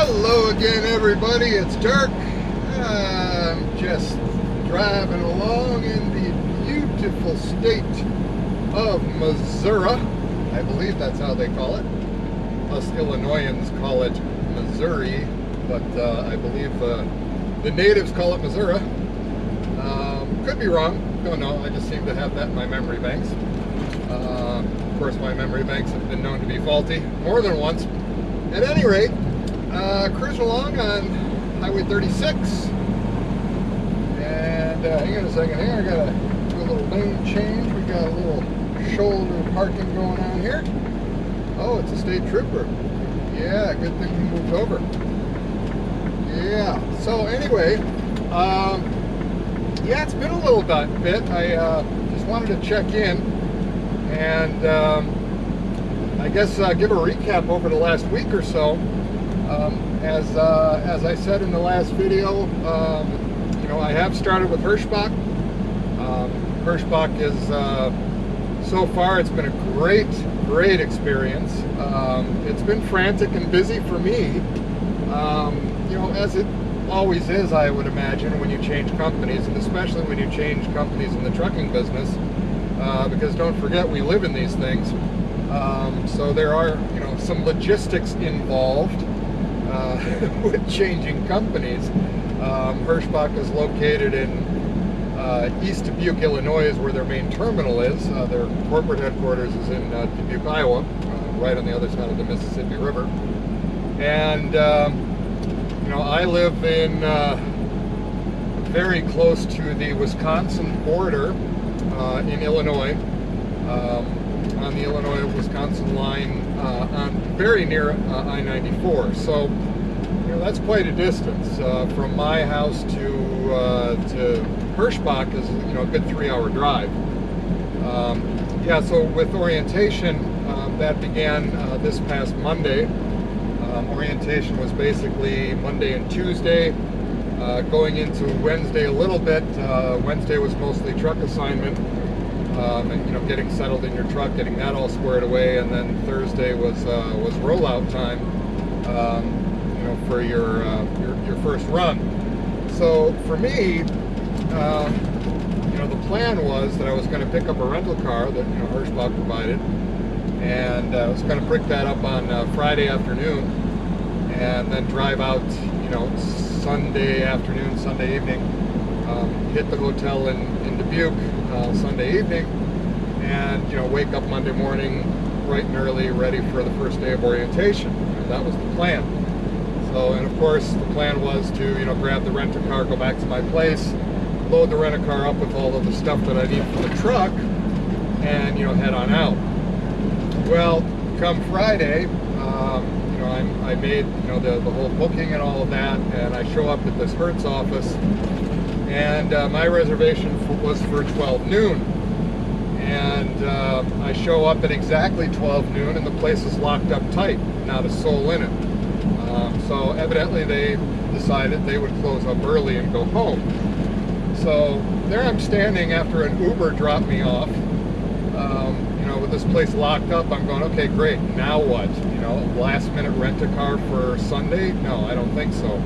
Hello again, everybody. It's Dirk. I'm just driving along in the beautiful state of Missouri. I believe that's how they call it. Us Illinoisans call it Missouri, but I believe the natives call it Missouri. Could be wrong. Don't know. I just seem to have that in my memory banks. Of course, my memory banks have been known to be faulty more than once. At any rate, cruising along on Highway 36, and hang on a second here, I gotta do a little lane change. We got a little shoulder parking going on here. Oh, it's a state trooper. Yeah, good thing he moved over. Yeah, so anyway, yeah, it's been a little bit. I just wanted to check in and I guess give a recap over the last week or so. As I said in the last video, you know, I have started with Hirschbach. Hirschbach is, so far, it's been a great experience. It's been frantic and busy for me, you know, as it always is, I would imagine, when you change companies, and especially when you change companies in the trucking business, because don't forget, we live in these things. So there are, you know, some logistics involved with changing companies. Hirschbach is located in East Dubuque, Illinois, is where their main terminal is. Their corporate headquarters is in Dubuque, Iowa, right on the other side of the Mississippi River. And you know, I live in very close to the Wisconsin border in Illinois. On the Illinois-Wisconsin line, on very near I-94. So, you know, that's quite a distance. From my house to Hirschbach is, you know, a good 3-hour drive. Yeah, so with orientation, that began this past Monday. Orientation was basically Monday and Tuesday, going into Wednesday a little bit. Wednesday was mostly truck assignment. And, you know, getting settled in your truck, getting that all squared away, and then Thursday was rollout time, you know, for your first run. So for me, you know, the plan was that I was going to pick up a rental car that, you know, Hirschbach provided, and I was going to pick that up on Friday afternoon, and then drive out, you know, Sunday afternoon, Sunday evening, hit the hotel in Dubuque Sunday evening, and, you know, wake up Monday morning bright and early, ready for the first day of orientation. And that was the plan. So, and of course, the plan was to, you know, grab the rent-a-car, go back to my place, load the rent-a-car up with all of the stuff that I need for the truck, and, you know, head on out. Well, come Friday, you know, I made, you know, the whole booking and all of that, and I show up at this Hertz office, and my reservation was for 12 noon. And I show up at exactly 12 noon, and the place is locked up tight, not a soul in it. So evidently they decided they would close up early and go home. So there I'm standing after an Uber dropped me off. You know, with this place locked up, I'm going, okay, great, now what? You know, last minute rent-a-car for Sunday? No, I don't think so.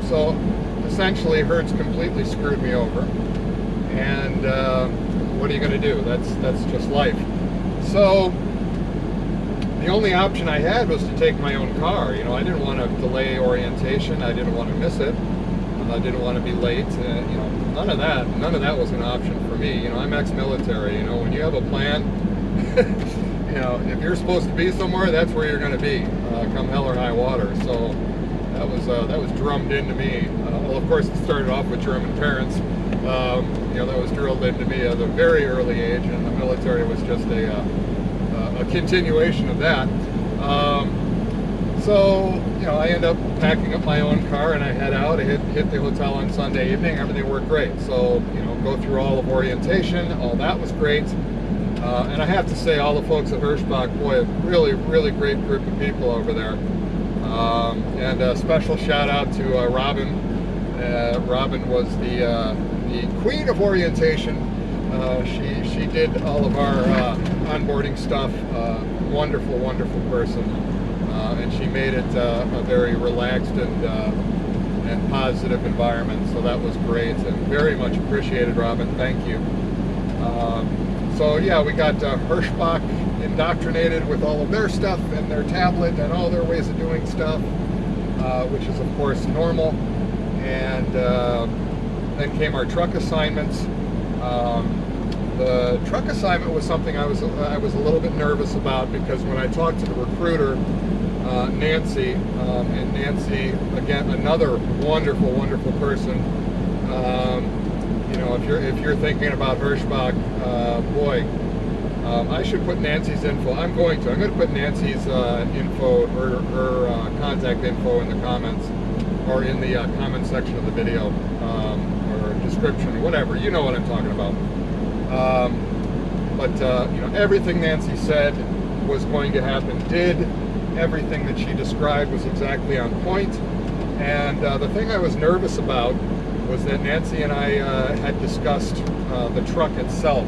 So essentially, Hertz completely screwed me over, and what are you going to do? That's just life. So the only option I had was to take my own car. You know, I didn't want to delay orientation. I didn't want to miss it. I didn't want to be late. You know, none of that was an option for me. You know, I'm ex-military. You know, when you have a plan, you know, if you're supposed to be somewhere, that's where you're going to be, come hell or high water. So that was drummed into me. Well, of course, it started off with German parents. You know, that was drilled into me at a very early age, and the military was just a continuation of that. So, you know, I end up packing up my own car, and I head out. I hit the hotel on Sunday evening. Everything worked great. So, you know, go through all of orientation. All that was great. And I have to say, all the folks at Hirschbach, boy, really great group of people over there. And a special shout out to Robin. Robin was the queen of orientation. She did all of our onboarding stuff. Wonderful person. and she made it a very relaxed and positive environment. So that was great and very much appreciated, Robin. Thank you. So yeah, we got Hirschbach indoctrinated with all of their stuff and their tablet and all their ways of doing stuff, which is of course normal. And then came our truck assignments. The truck assignment was something I was a little bit nervous about, because when I talked to the recruiter, Nancy, and Nancy, again, another wonderful person. You know, if you're thinking about Hirschbach, boy, I should put Nancy's info. I'm going to put Nancy's info, her contact info in the comments, or in the comment section of the video, or description, whatever. You know what I'm talking about. You know, everything Nancy said was going to happen did. Everything that she described was exactly on point. And the thing I was nervous about was that Nancy and I had discussed the truck itself.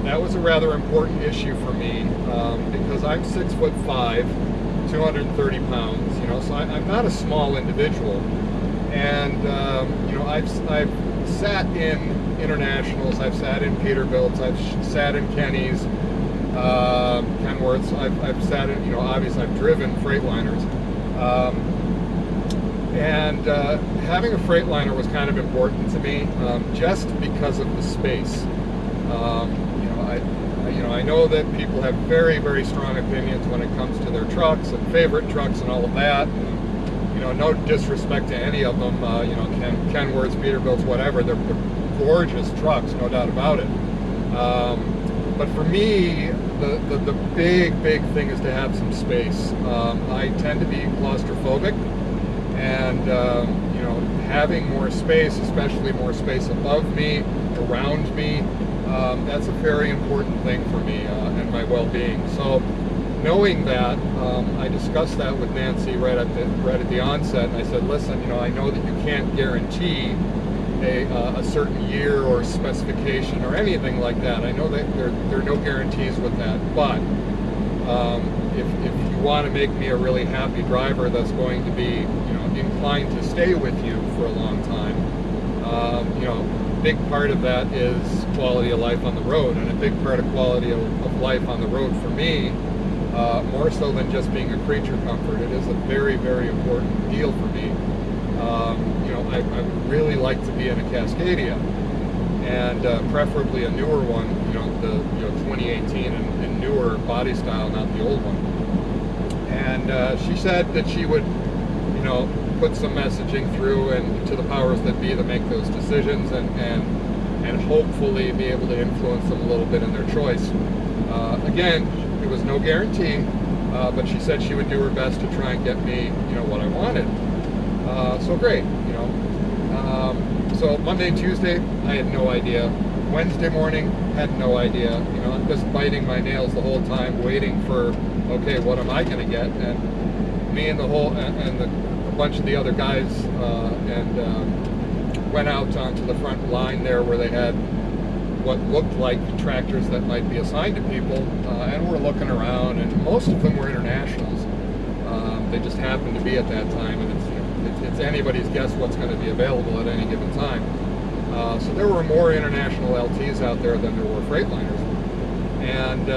That was a rather important issue for me, because I'm 6'5", 230 pounds. You know, so I'm not a small individual. And you know, I've sat in internationals, I've sat in Peterbilts, I've sat in Kenny's, Kenworths, I've sat in, you know, obviously I've driven Freightliners, and having a Freightliner was kind of important to me, just because of the space. I know that people have very strong opinions when it comes to their trucks and favorite trucks and all of that. And, you know, no disrespect to any of them. You know, Kenworths, Peterbilts, whatever. They're gorgeous trucks, no doubt about it. But for me, the big thing is to have some space. I tend to be claustrophobic, and you know, having more space, especially more space above me, around me, that's a very important thing for me and my well-being. So, knowing that, I discussed that with Nancy right at the onset, and I said, listen, you know, I know that you can't guarantee a certain year or specification or anything like that. I know that there are no guarantees with that, but if you want to make me a really happy driver that's going to be, you know, inclined to stay with you for a long time, you know, a big part of that is quality of life on the road, and a big part of quality of life on the road for me, more so than just being a creature comfort, it is a very important deal for me. You know, I would really like to be in a Cascadia, and preferably a newer one, you know, the 2018 and newer body style, not the old one. And she said that she would, you know, put some messaging through and to the powers that be to make those decisions, and hopefully be able to influence them a little bit in their choice. Again, it was no guarantee, but she said she would do her best to try and get me, you know, what I wanted. So great, you know. So Monday and Tuesday, I had no idea. Wednesday morning, had no idea. You know, I'm just biting my nails the whole time, waiting for, okay, what am I going to get? And me and a bunch of the other guys went out onto the front line there, where they had what looked like tractors that might be assigned to people, and we're looking around, and most of them were internationals. They just happened to be at that time, and it's anybody's guess what's going to be available at any given time. So there were more international LTs out there than there were Freightliners. And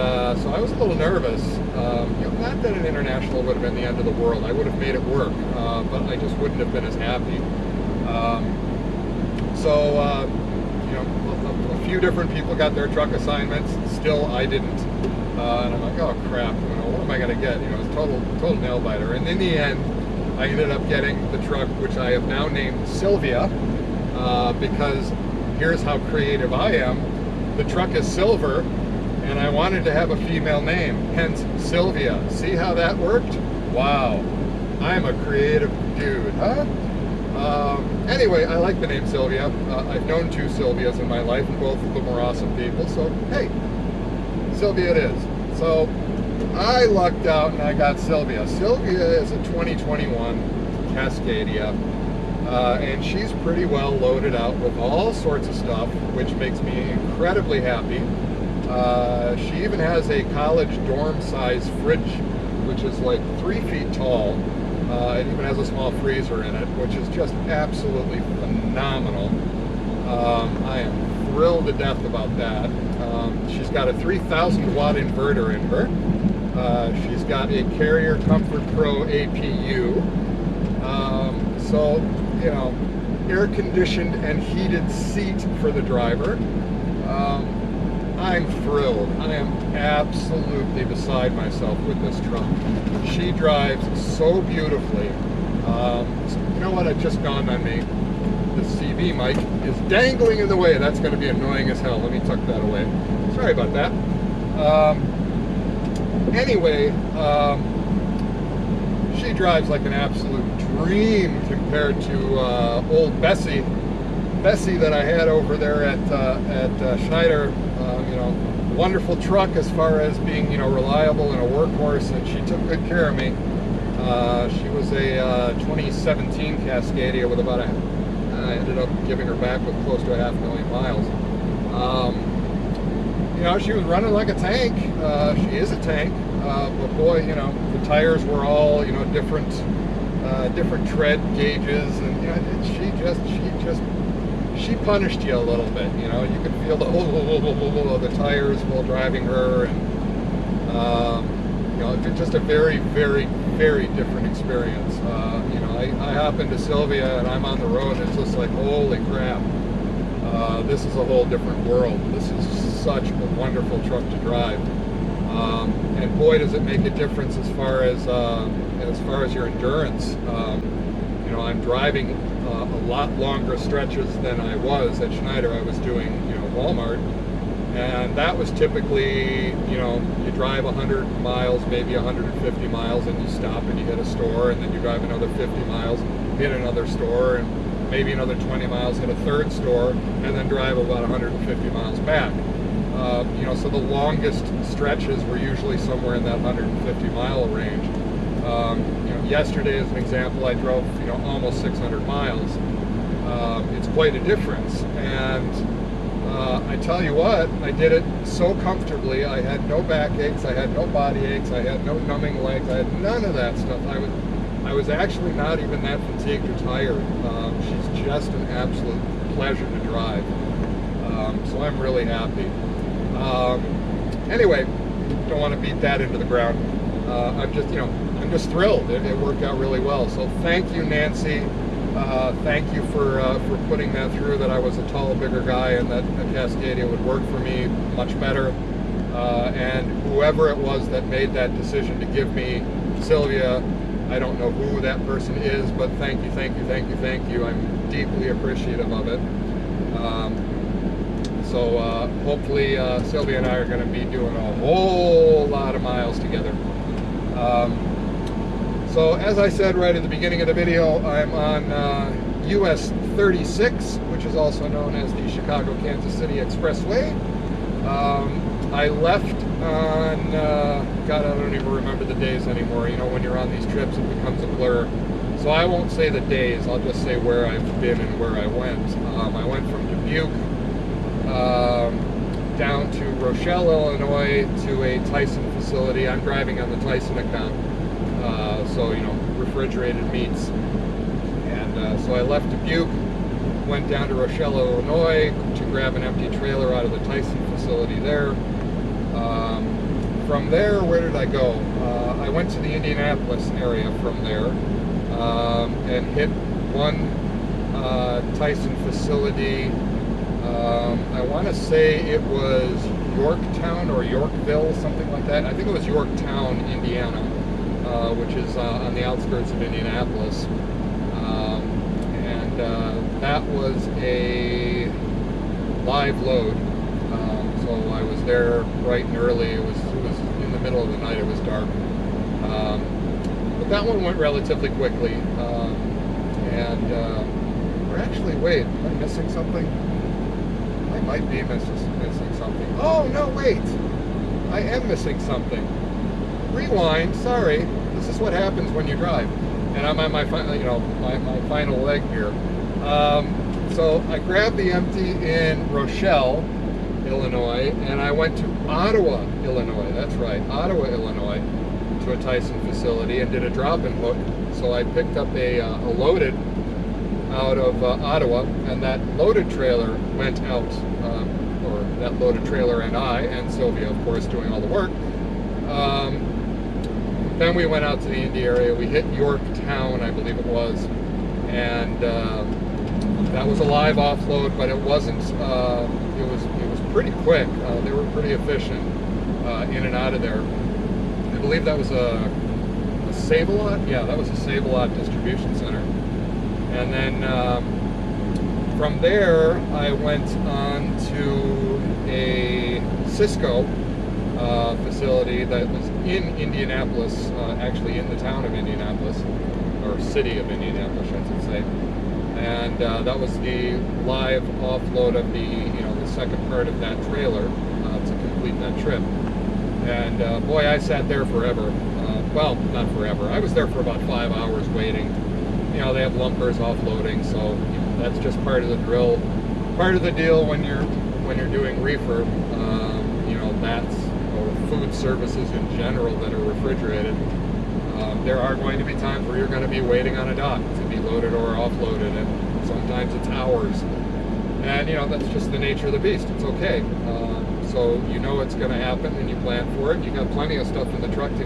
so I was a little nervous. You know, not that an international would have been the end of the world. I would have made it work, but I just wouldn't have been as happy. You know, a few different people got their truck assignments. Still, I didn't. And I'm like, oh crap, you know, what am I going to get? You know, it's total nail biter. And in the end, I ended up getting the truck, which I have now named Sylvia, because here's how creative I am. The truck is silver, and I wanted to have a female name, hence Sylvia. See how that worked? Wow, I'm a creative dude, huh? Anyway, I like the name Sylvia. I've known two Sylvias in my life, and both of them were awesome people, so hey, Sylvia it is. So I lucked out and I got Sylvia. Sylvia is a 2021 Cascadia, and she's pretty well loaded out with all sorts of stuff, which makes me incredibly happy. She even has a college dorm size fridge which is like 3 feet tall. It even has a small freezer in it, which is just absolutely phenomenal. I am thrilled to death about that. She's got a 3,000 watt inverter in her. She's got a Carrier Comfort Pro APU. So, you know, air-conditioned and heated seat for the driver. I'm thrilled. I am absolutely beside myself with this truck. She drives so beautifully. You know what? It just dawned on me. The CV mic is dangling in the way. That's going to be annoying as hell. Let me tuck that away. Sorry about that. Anyway, she drives like an absolute dream compared to old Bessie that I had over there at Schneider. You know, wonderful truck as far as being, you know, reliable and a workhorse, and she took good care of me. She was a 2017 Cascadia with about I ended up giving her back with close to 500,000 miles. You know, she was running like a tank. She is a tank, but boy, you know, the tires were all, you know, different tread gauges, and you know, she punished you a little bit. You know, you could feel the tires while driving her, and you know, just a very, very, very different experience. You know, I hop into Sylvia and I'm on the road, and it's just like, holy crap, this is a whole different world. This is such a wonderful truck to drive, and boy, does it make a difference as far as your endurance. You know, I'm driving a lot longer stretches than I was at Schneider. I was doing, you know, Walmart, and that was typically, you know, you drive 100 miles, maybe 150 miles, and you stop and you hit a store, and then you drive another 50 miles, hit another store, and maybe another 20 miles, hit a third store, and then drive about 150 miles back. You know, so the longest stretches were usually somewhere in that 150 mile range. You know, yesterday, as an example, I drove, you know, almost 600 miles. It's quite a difference, and I tell you what, I did it so comfortably. I had no back aches, I had no body aches, I had no numbing legs, I had none of that stuff. I was actually not even that fatigued or tired. She's just an absolute pleasure to drive. So I'm really happy. Anyway, don't want to beat that into the ground. I'm just thrilled. It worked out really well. So thank you, Nancy. Thank you for putting that through, that I was a tall, bigger guy, and that a Cascadia would work for me much better. And whoever it was that made that decision to give me Sylvia, I don't know who that person is, but thank you, thank you, thank you, thank you. I'm deeply appreciative of it. So hopefully Sylvia and I are going to be doing a whole lot of miles together. So as I said right at the beginning of the video, I'm on US 36, which is also known as the Chicago-Kansas City Expressway. I left on, God, I don't even remember the days anymore. You know, when you're on these trips, it becomes a blur. So I won't say the days, I'll just say where I've been and where I went. I went from Dubuque down to Rochelle, Illinois, to a Tyson facility. I'm driving on the Tyson account, so, you know, refrigerated meats. And so I left Dubuque, went down to Rochelle, Illinois to grab an empty trailer out of the Tyson facility there. From there, where did I go? I went to the Indianapolis area from there, and hit one Tyson facility. I want to say it was Yorktown or Yorkville, something like that. I think it was Yorktown, Indiana, which is on the outskirts of Indianapolis. And that was a live load. So I was there bright and early. It was in the middle of the night. It was dark. But that one went relatively quickly. Or actually, wait, am I missing something? I might be missing something. Oh, no, wait. I am missing something. Rewind, sorry. This is what happens when you drive. And I'm on my final leg here. So I grabbed the empty in Rochelle, Illinois, and I went to Ottawa, Illinois. That's right, Ottawa, Illinois, to a Tyson facility and did a drop-in hook. So I picked up a loaded out of Ottawa, and that loaded trailer went out, or that loaded trailer and I, and Sylvia, of course, doing all the work. Then we went out to the Indy area. We hit Yorktown, I believe it was, and that was a live offload, but it wasn't. It was pretty quick. They were pretty efficient in and out of there. I believe that was a Save-A-Lot. Yeah, that was a Save-A-Lot distribution center. And then from there, I went on to a Cisco facility that was in Indianapolis, actually in the town of Indianapolis, or city of Indianapolis, I should say. And that was the live offload of the second part of that trailer to complete that trip. And boy, I sat there forever. Well, not forever. I was there for about 5 hours waiting. They have lumpers offloading, so that's just part of the drill, part of the deal when you're doing reefer. That's or food services in general that are refrigerated. There are going to be times where you're going to be waiting on a dock to be loaded or offloaded, and sometimes it's hours. And that's just the nature of the beast. It's okay. So it's going to happen, and you plan for it. You got plenty of stuff in the truck to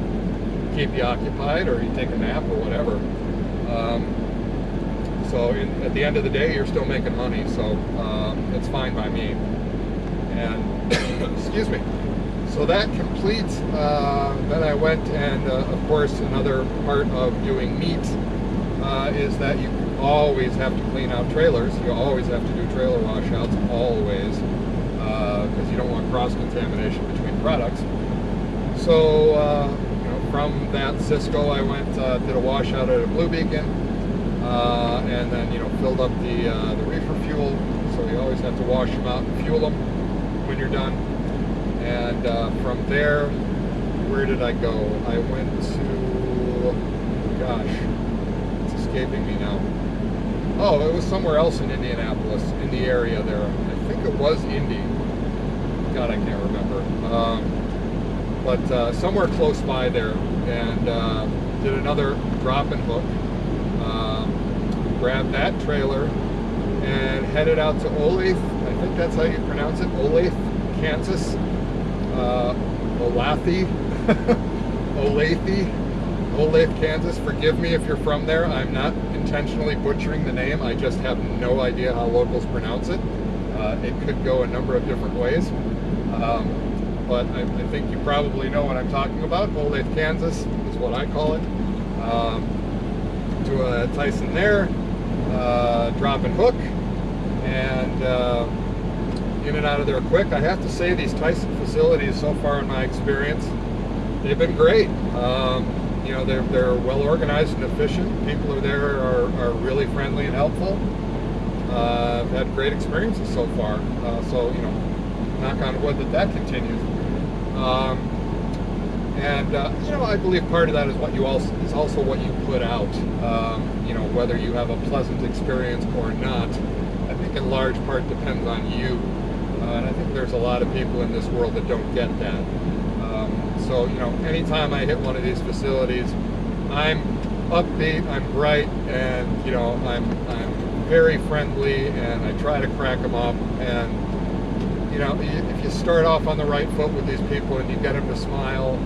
keep you occupied, or you take a nap or whatever. So at the end of the day, you're still making money, so it's fine by me. And excuse me. So that completes. Then I went, and of course, another part of doing meat is that you always have to clean out trailers. You always have to do trailer washouts, always, because you don't want cross-contamination between products. So from that Cisco, I went, did a washout at a Blue Beacon, and then filled up the reefer fuel. So you always have to wash them out and fuel them when you're done. And from there, where did I go? I went to, gosh, it's escaping me now. Oh, it was somewhere else in Indianapolis, in the area there. I think it was Indy. God, I can't remember. But somewhere close by there, and did another drop-in hook. Grabbed that trailer and headed out to Olathe. I think that's how you pronounce it, Olathe, Kansas. Olathe, Kansas. Forgive me if you're from there. I'm not intentionally butchering the name. I just have no idea how locals pronounce it. It could go a number of different ways. But I think you probably know what I'm talking about. Olathe, Kansas is what I call it. To a Tyson there, drop and hook, and in and out of there quick. I have to say, these Tyson facilities so far in my experience, they've been great. They're well organized and efficient. People who are there are really friendly and helpful. I've had great experiences so far. So knock on wood that continues. I believe part of that is also what you put out. Whether you have a pleasant experience or not, I think in large part depends on you. And I think there's a lot of people in this world that don't get that. So anytime I hit one of these facilities, I'm upbeat, I'm bright, and I'm very friendly, and I try to crack them up. And if you start off on the right foot with these people and you get them to smile,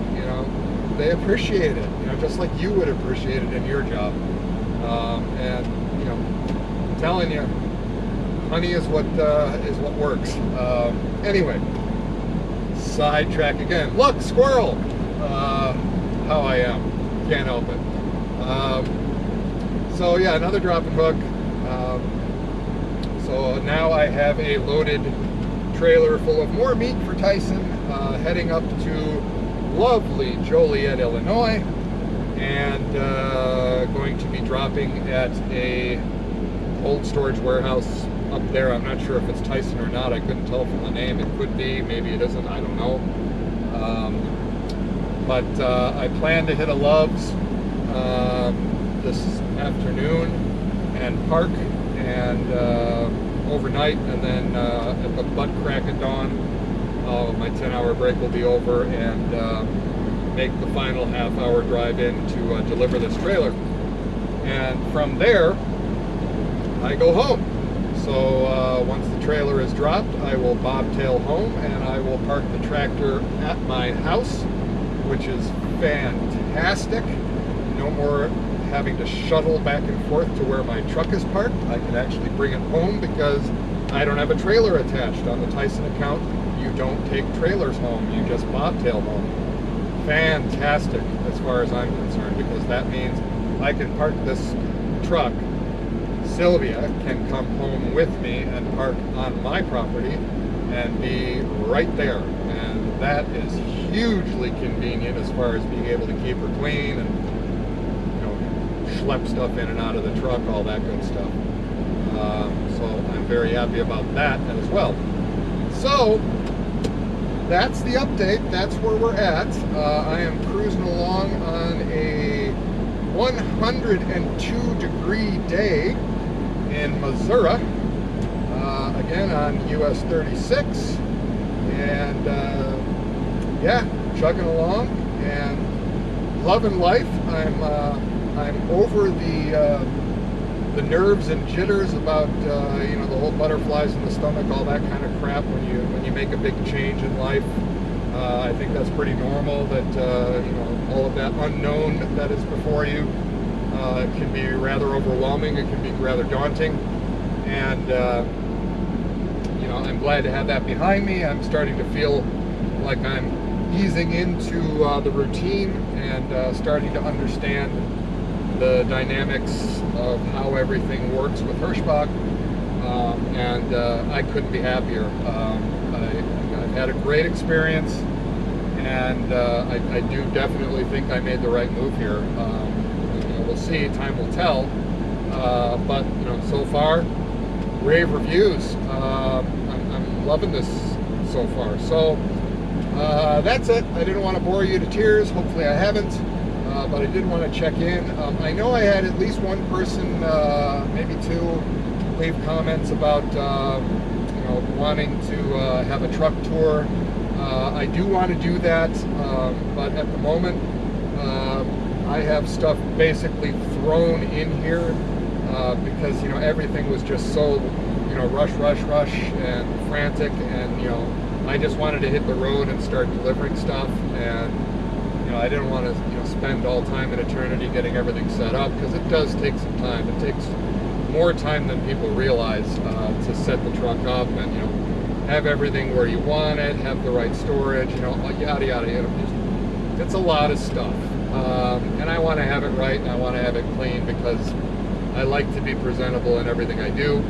they appreciate it. Just like you would appreciate it in your job. I'm telling you, honey is what works. Anyway, sidetrack again. Look, squirrel. How I am, can't help it. So yeah, another drop and hook. So now I have a loaded trailer full of more meat for Tyson, heading up to lovely Joliet, Illinois, and going to be dropping at a cold storage warehouse up there. I'm not sure if it's Tyson or not. I couldn't tell from the name. It could be, maybe it isn't, I don't know. But I plan to hit a Love's this afternoon and park and overnight, and then at the butt crack of dawn, my 10-hour break will be over, and make the final half-hour drive in to deliver this trailer. And from there, I go home. So once the trailer is dropped, I will bobtail home and I will park the tractor at my house, which is fantastic. No more having to shuttle back and forth to where my truck is parked. I can actually bring it home because I don't have a trailer attached. On the Tyson account, you don't take trailers home, you just bobtail home. Fantastic as far as I'm concerned, because that means I can park this truck. Sylvia can come home with me and park on my property and be right there. And that is hugely convenient as far as being able to keep her clean and, you know, schlep stuff in and out of the truck, all that good stuff. So I'm very happy about that as well. So that's the update. That's where we're at. I am cruising along on a 102-degree day in Missouri, again on US 36, and yeah, chugging along and loving life. I'm over the nerves and jitters about you know, the whole butterflies in the stomach, all that kind of crap when you make a big change in life. I think that's pretty normal, that you know, all of that unknown that is before you can be rather overwhelming. It can be rather daunting, and you know, I'm glad to have that behind me. I'm starting to feel like I'm easing into the routine and starting to understand the dynamics of how everything works with Hirschbach, and I couldn't be happier. I've had a great experience, and I do definitely think I made the right move here. You know, we'll see, time will tell, but you know, so far, rave reviews. I'm loving this so far. So that's it. I didn't want to bore you to tears. Hopefully I haven't. But I did want to check in. I know I had at least one person, maybe two, leave comments about you know, wanting to have a truck tour. I do want to do that, but at the moment I have stuff basically thrown in here because, you know, everything was just so, you know, rush and frantic, and you know, I just wanted to hit the road and start delivering stuff. And you know, I didn't want to, you know, spend all time and eternity getting everything set up, because it does take some time. It takes more time than people realize to set the truck up and, you know, have everything where you want it, have the right storage, you know, yada yada yada. It's a lot of stuff, and I want to have it right, and I want to have it clean, because I like to be presentable in everything I do,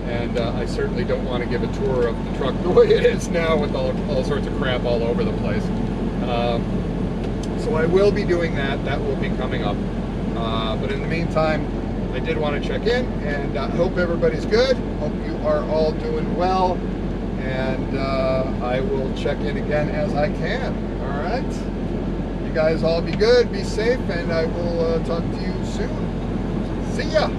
and I certainly don't want to give a tour of the truck the way it is now, with all sorts of crap all over the place. So I will be doing that. That will be coming up. But in the meantime, I did want to check in, and I hope everybody's good. Hope you are all doing well. And I will check in again as I can. All right? You guys all be good, be safe, and I will talk to you soon. See ya!